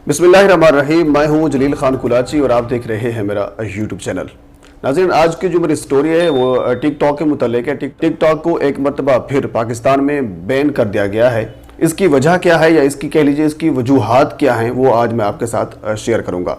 बिस्मिल्लाहिर्रहमानिर्रहीम। मैं हूं जलील खान कुलाची और आप देख रहे हैं मेरा यूट्यूब चैनल। नाज़रीन, आज की जो मेरी स्टोरी है वो टिकटॉक के मुतालिक है। टिकटॉक को एक मरतबा फिर पाकिस्तान में बैन कर दिया गया है। इसकी वजह क्या है या इसकी कह लीजिए इसकी वजूहात क्या हैं, वो आज मैं आपके साथ शेयर करूँगा।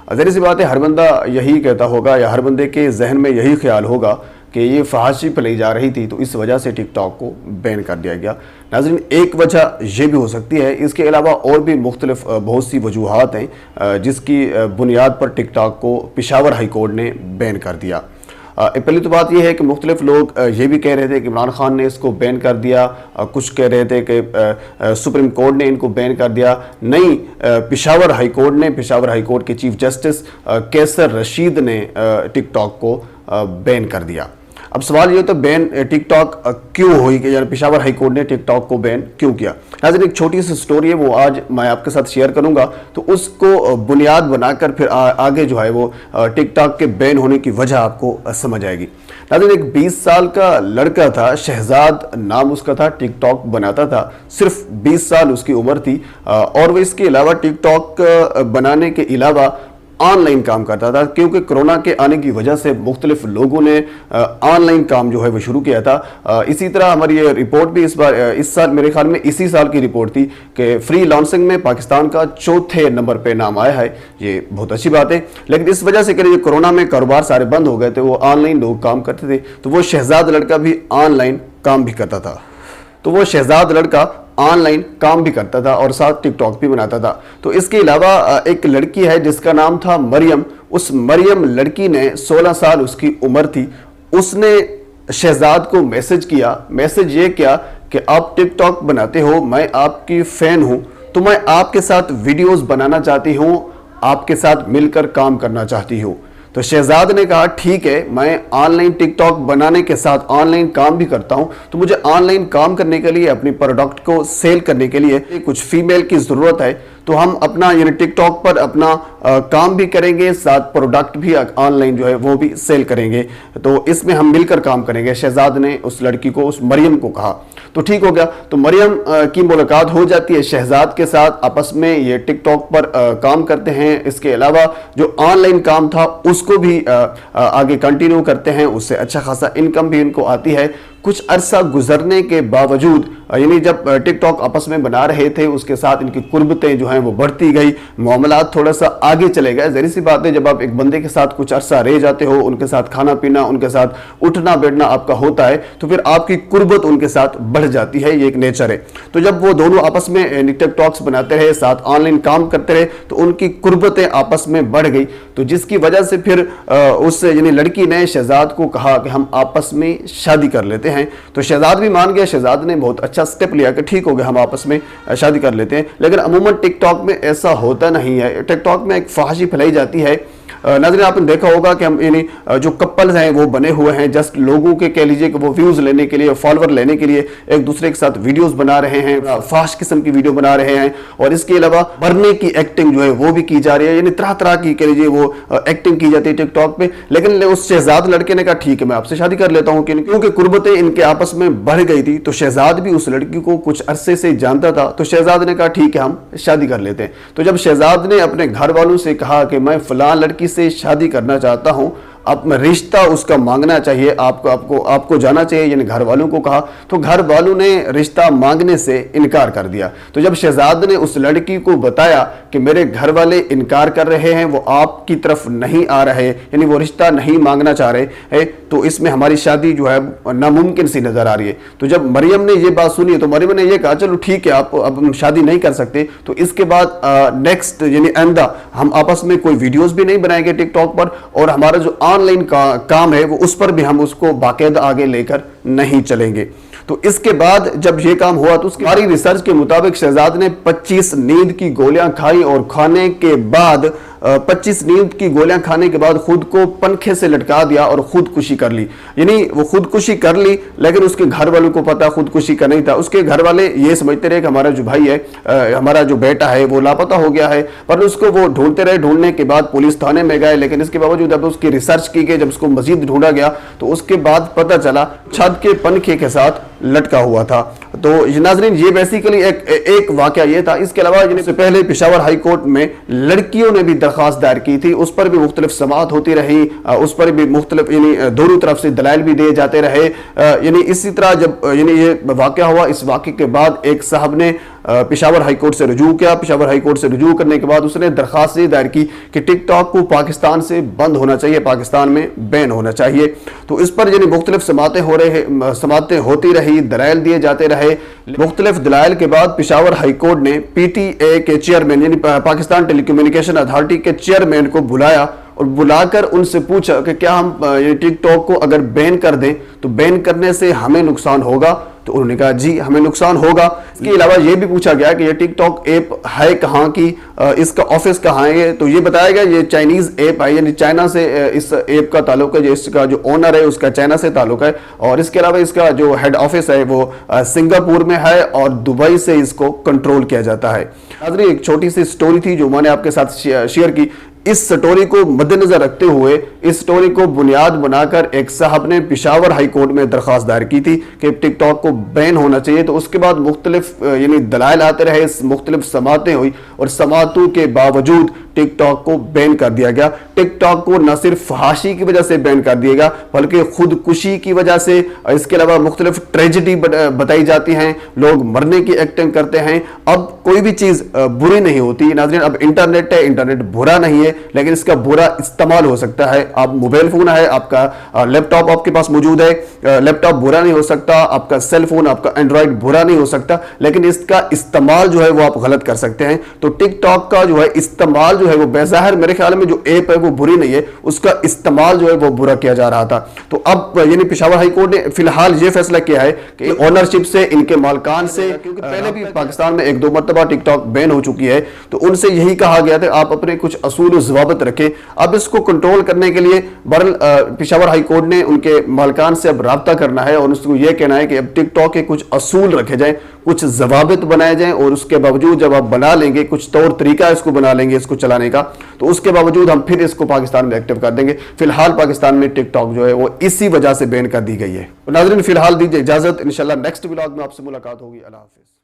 ज़ाहिर सी बात है, हर बंदा यही कहता होगा या हर बंदे के जहन में यही ख्याल होगा कि ये फहाशी फैलाई जा रही थी, तो इस वजह से टिकटॉक को बैन कर दिया गया। नाज़रीन, एक वजह ये भी हो सकती है, इसके अलावा और भी मुख्तलिफ बहुत सी वजूहात हैं जिसकी बुनियाद पर टिकटॉक को पेशावर हाई कोर्ट ने बैन कर दिया। पहली तो बात यह है कि मुख्तलिफ लोग ये भी कह रहे थे कि इमरान खान ने इसको बैन कर दिया, कुछ कह रहे थे कि सुप्रीम कोर्ट ने इनको बैन कर दिया। नहीं, पेशावर हाई कोर्ट ने, पेशावर हाई कोर्ट के चीफ जस्टिस कैसर रशीद ने टिकटॉक को बैन कर दिया। अब सवाल ये तो बैन टिकटॉक क्यों हुई कि यानी पेशावर हाई कोर्ट ने टिकटॉक को बैन क्यों किया। नाज़रीन, एक छोटी सी स्टोरी है, वो आज मैं आपके साथ शेयर करूंगा, तो उसको बुनियाद बनाकर फिर आगे जो है वो टिकटॉक के बैन होने की वजह आपको समझ आएगी। नाज़रीन, एक 20 साल का लड़का था, शहजाद नाम उसका था, टिकटॉक बनाता था। सिर्फ 20 साल उसकी उम्र थी और वो इसके अलावा टिकटॉक बनाने के अलावा ऑनलाइन काम करता था, क्योंकि कोरोना के आने की वजह से मुख्तलिफ लोगों ने ऑनलाइन काम जो है वो शुरू किया था। इसी तरह हमारी ये रिपोर्ट भी इस साल मेरे ख्याल में इसी साल की रिपोर्ट थी कि फ्री लांसिंग में पाकिस्तान का चौथे नंबर पे नाम आया है। ये बहुत अच्छी बात है, लेकिन इस वजह से करिए कोरोना में कारोबार सारे बंद हो गए थे, वो ऑनलाइन लोग काम करते थे, तो वो शहजाद लड़का भी ऑनलाइन काम भी करता था। तो वो शहजाद लड़का ऑनलाइन काम भी करता था और साथ टिकटॉक भी बनाता था। तो इसके अलावा एक लड़की है जिसका नाम था मरियम। उस मरियम लड़की ने 16 साल उसकी उम्र थी, उसने शहजाद को मैसेज किया। मैसेज ये किया कि आप टिकटॉक बनाते हो, मैं आपकी फैन हूं, तो मैं आपके साथ वीडियोस बनाना चाहती हूं, आपके साथ मिलकर काम करना चाहती हूं। तो शहजाद ने कहा ठीक है, मैं ऑनलाइन टिकटॉक बनाने के साथ ऑनलाइन काम भी करता हूं, तो मुझे ऑनलाइन काम करने के लिए, अपनी प्रोडक्ट को सेल करने के लिए कुछ फीमेल की ज़रूरत है, तो हम अपना यानी टिकटॉक पर अपना काम भी करेंगे, साथ प्रोडक्ट भी ऑनलाइन जो है वो भी सेल करेंगे, तो इसमें हम मिलकर काम करेंगे। शहजाद ने उस लड़की को, उस मरियम को कहा। तो ठीक हो गया, तो मरियम की मुलाकात हो जाती है शहजाद के साथ, आपस में ये टिकटॉक पर काम करते हैं। इसके अलावा जो ऑनलाइन काम था उसको भी आगे कंटिन्यू करते हैं, उससे अच्छा खासा इनकम भी इनको आती है। कुछ अरसा गुजरने के बावजूद, यानी जब टिकटॉक आपस में बना रहे थे, उसके साथ इनकी कुर्बतें जो हैं वो बढ़ती गई, मामलात थोड़ा सा आगे चले गए। ज़ाहिर सी बात है, जब आप एक बंदे के साथ कुछ अरसा रह जाते हो, उनके साथ खाना पीना, उनके साथ उठना बैठना आपका होता है, तो फिर आपकी कुर्बत उनके साथ बढ़ जाती है, ये एक नेचर है। तो जब वो दोनों आपस में टिकटॉक्स बनाते रहे, साथ ऑनलाइन काम करते रहे, तो उनकी कुर्बतें आपस में बढ़ गई, तो जिसकी वजह से फिर उस यानी लड़की ने शहजाद को कहा कि हम आपस में शादी कर लेते हैं। तो शहजाद भी मान गया, शहजाद ने बहुत अच्छा स्टेप लिया कि ठीक हो गया, हम आपस में शादी कर लेते हैं। लेकिन अमूमन टिकटॉक में ऐसा होता नहीं है। टिकटॉक में एक फहाशी फैलाई जाती है। नाज़रीन, आपने देखा होगा कि हम यानी जो कपल्स हैं वो बने हुए हैं, जस्ट लोगों के कह लीजिए कि वो व्यूज़ लेने के लिए, फॉलोवर लेने के लिए एक दूसरे के साथ वीडियोस बना रहे हैं, फाश किस्म की वीडियो बना रहे हैं, और इसके अलावा मरने की एक्टिंग जो है वो भी की जा रही है, यानी तरह तरह की कह लीजिए वो एक्टिंग की जाती है टिकटॉक पे। लेकिन उस शहजाद लड़के ने कहा ठीक है, मैं आपसे शादी कर लेता हूँ, क्योंकि कुर्बतें इनके आपस में बढ़ गई थी। तो शहजाद भी उस लड़की को कुछ अरसे से जानता था, तो शहजाद ने कहा ठीक है, हम शादी कर लेते हैं। तो जब शहजाद ने अपने घर वालों से कहा कि मैं फलां लड़की से शादी करना चाहता हूं, अब रिश्ता उसका मांगना चाहिए, आपको जाना चाहिए, यानी घर वालों को कहा, तो घर वालों ने रिश्ता मांगने से इनकार कर दिया। तो जब शहजाद ने उस लड़की को बताया कि मेरे घर वाले इनकार कर रहे हैं, वो आपकी तरफ नहीं आ रहे, यानी वो रिश्ता नहीं मांगना चाह रहे हैं, तो इसमें हमारी शादी जो है नामुमकिन सी नजर आ रही है। तो जब मरियम ने ये बात सुनी, तो मरियम ने ये कहा चलो ठीक है, आप अब हम शादी नहीं कर सकते, तो इसके बाद नेक्स्ट यानी आइंदा हम आपस में कोई वीडियोस भी नहीं बनाएंगे टिकटॉक पर, और हमारा जो ऑनलाइन काम है वो उस पर भी हम उसको बाकायदा आगे लेकर नहीं चलेंगे। तो इसके बाद जब ये काम हुआ, तो उसकी हमारी रिसर्च के मुताबिक शहजाद ने 25 नींद की गोलियां खाई, और खाने के बाद 25 नींद की गोलियां खाने के बाद खुद को पंखे से लटका दिया और खुदकुशी कर ली। यानी वो खुदकुशी कर ली, लेकिन उसके घर वालों को पता खुदकुशी का नहीं था। उसके घर वाले ये समझते रहे कि हमारा जो भाई है, हमारा जो बेटा है वो लापता हो गया है, पर उसको वो ढूंढते रहे। ढूंढने के बाद पुलिस थाने में गए, लेकिन इसके बावजूद अब उसकी रिसर्च की गई, जब उसको मजीद ढूंढा गया तो उसके बाद पता चला छत के पंखे के साथ लटका हुआ था। तो नाज़रीन, ये बेसिकली एक वाकया ये था। इसके अलावा इससे पहले पेशावर हाई कोर्ट में लड़कियों ने भी दरखास्त दायर की थी, उस पर भी मुख्तलिफ समाअत होती रही, उस पर भी मुख्तलिफ यानी दोनों तरफ से दलाइल भी दिए जाते रहे। यानी इसी तरह जब ये वाकया हुआ, इस वाकये के बाद एक साहब ने पेशावर हाई कोर्ट से रुजू किया। पेशावर हाई कोर्ट से रुजू करने के बाद उसने दरखास्त दायर की कि टिकटॉक को पाकिस्तान से बंद होना चाहिए, पाकिस्तान में बैन होना चाहिए। तो इस पर यानी मुख्तलिफ समाअतें होती रही, दलाइल दिए जाते रहे। मुख्तलिफ दलाइल के बाद पेशावर हाई कोर्ट ने PTA के चेयरमैन यानी पाकिस्तान टेलीकम्युनिकेशन अथॉरिटी के चेयरमैन को बुलाया और बुलाकर उनसे पूछा कि क्या हम टिकटॉक को अगर बैन कर दें तो बैन करने से हमें नुकसान होगा। तो उन्होंने कहा जी हमें नुकसान होगा। इसके अलावा ये भी पूछा गया कि ये टिकटॉक ऐप है कहाँ की, इसका ऑफिस कहाँ है। तो ये बताया गया ये चाइनीज ऐप है, यानी चाइना से इस ऐप का ताल्लुक है, इसका जो ओनर है उसका चाइना से ताल्लुक है। और इसके अलावा इसका जो हेड ऑफिस है वो सिंगापुर में है और दुबई से इसको कंट्रोल किया जाता है। नाज़रीन, एक छोटी सी स्टोरी थी जो मैंने आपके साथ शेयर की। इस स्टोरी को मद्देनजर रखते हुए, इस स्टोरी को बुनियाद बनाकर एक साहब ने पेशावर हाई कोर्ट में दरखास्त दायर की थी कि टिकटॉक को बैन होना चाहिए। तो उसके बाद मुख्तलिफ यानी दलाइल आते रहे, मुख्तलिफ समाअतें हुई और समाअतों के बावजूद टिकटॉक को बैन कर दिया गया। टिकटॉक को न सिर्फ फहाशी की वजह से बैन कर दिया गया बल्कि खुदकुशी की वजह से, इसके अलावा मुख्तलिफ ट्रेजेडी बताई जाती हैं, लोग मरने की एक्टिंग करते हैं। अब कोई भी चीज बुरी नहीं होती नाज़रीन। अब इंटरनेट है, इंटरनेट बुरा नहीं है, लेकिन इसका बुरा इस्तेमाल हो सकता है। आप मोबाइल फोन है, आपका लैपटॉप आपके पास मौजूद है, लैपटॉप बुरा नहीं हो सकता, आपका सेल फोन, आपका एंड्रॉइड बुरा नहीं हो सकता, लेकिन इसका इस्तेमाल जो है वो आप गलत कर सकते हैं। तो टिकटॉक का जो है इस्तेमाल जो है वो बेज़ाहिर मेरे ख्याल में जो ऐप है वो बुरी नहीं है, उसका इस्तेमाल जो है वो बुरा किया जा रहा था। तो अब यानी पेशावर हाई कोर्ट ने फिलहाल ये फैसला किया है कि ओनरशिप से, इनके मालकान से, क्योंकि पहले भी पाकिस्तान में 1-2 मरतबा टिकटॉक बैन हो चुकी है, तो उनसे यही कहा गया था आप अपने कुछ असूल और ज़वाबित रखें। अब इसको कंट्रोल करने के लिए बहरहाल पेशावर हाई कोर्ट ने उनके मालकान से अब राब्ता करना है और उसको यह कहना है कि अब टिकटॉक के कुछ असूल रखे जाएं, कुछ ज़वाबित बनाए जाएं, और उसके बावजूद जब आप बना लेंगे, कुछ तौर तरीका इसको बना लेंगे इसको चलाने का, तो उसके बावजूद हम फिर इसको पाकिस्तान में एक्टिव कर देंगे। फिलहाल पाकिस्तान में टिकटॉक जो है वो इसी वजह से बैन कर दी गई है। नाज़रीन, फिलहाल दीजिए इजाजत, इंशाल्लाह नेक्स्ट व्लॉग में आपसे मुलाकात होगी। अल्लाह हाफिज़।